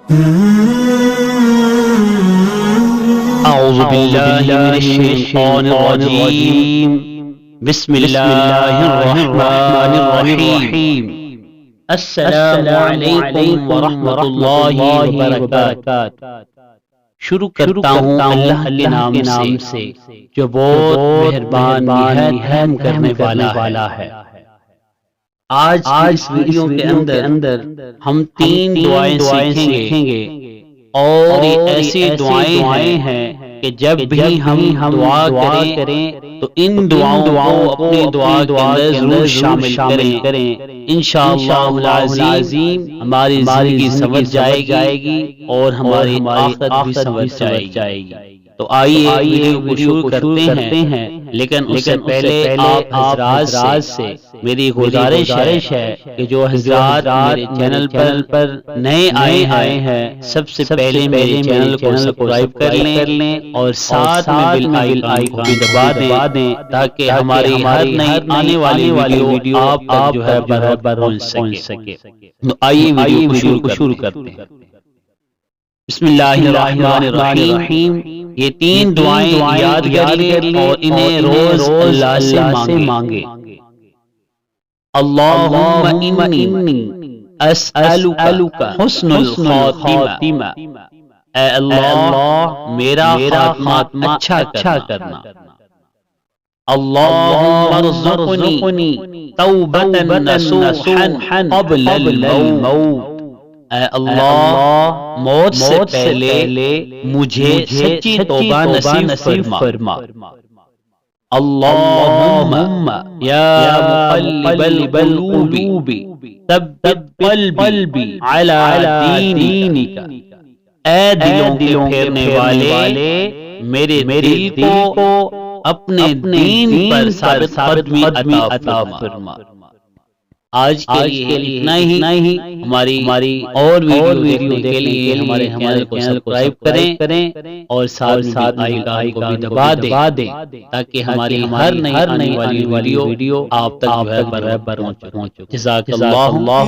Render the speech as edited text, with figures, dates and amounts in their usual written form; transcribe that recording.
اعوذ باللہ من الشیطان الرجیم بسم اللہ الرحمن الرحیم السلام علیکم ورحمۃ اللہ وبرکاتہ۔ شروع کرتا ہوں اللہ کے نام سے جو بہت مہربان نہایت رحم کرنے والا ہے۔ آج اس ویڈیو کے اندر ہم 3 دعائیں سیکھیں گے اور یہ ایسی دعائیں ہیں کہ جب بھی ہم دعا کریں تو ان دعاؤں کو اپنی دعا کے اندر ضرور شامل کریں۔ انشاءاللہ العظیم ہماری زندگی سنور جائے گی اور ہماری آخرت بھی سنور جائے گی۔ تو آئیے ویڈیو کو شروع کرتے ہیں، لیکن اس سے پہلے آپ حضرات سے میری گزارش ہے کہ جو حضرات میرے چینل پر نئے آئے ہیں سب سے پہلے میرے چینل کو سبسکرائب کر لیں اور ساتھ میں بیل آئیکن کو بھی دبا دیں تاکہ ہماری ہر نئی آنے والی ویڈیو آپ تک جو ہے برابر پہنچ سکے۔ تو آئیے ویڈیو کو شروع کرتے ہیں۔ بسم اللہ الرحمن الرحیم۔ یہ 3 دعائیں یاد کر لیں اور انہیں روز اللہ سے مانگیں۔ اللہم انی اسألک حسن الخاتمہ، اے اللہ میرا خاتمہ اچھا کرنا۔ اللہم ارزقنی توبۃ نصوحا قبل الموت، اے اللہ موت سے پہلے مجھے سچی توبہ نصیب فرما۔ اللہم یا مقلب القلوب ثبت قلبی علی دینک، اے دلوں کے پھیرنے والے میرے دل کو اپنے دین پر ثابت قدمی عطا فرما۔ آج کے لیے اتنا ہی۔ ہماری اور ویڈیو کے لیے ہمارے چینل کو سبسکرائب کریں اور ساتھ آئیکن کو بھی دبا دیں تاکہ ہماری ہر نئی آنے والی ویڈیو آپ تک برابر پہنچے۔ جزاک اللہ۔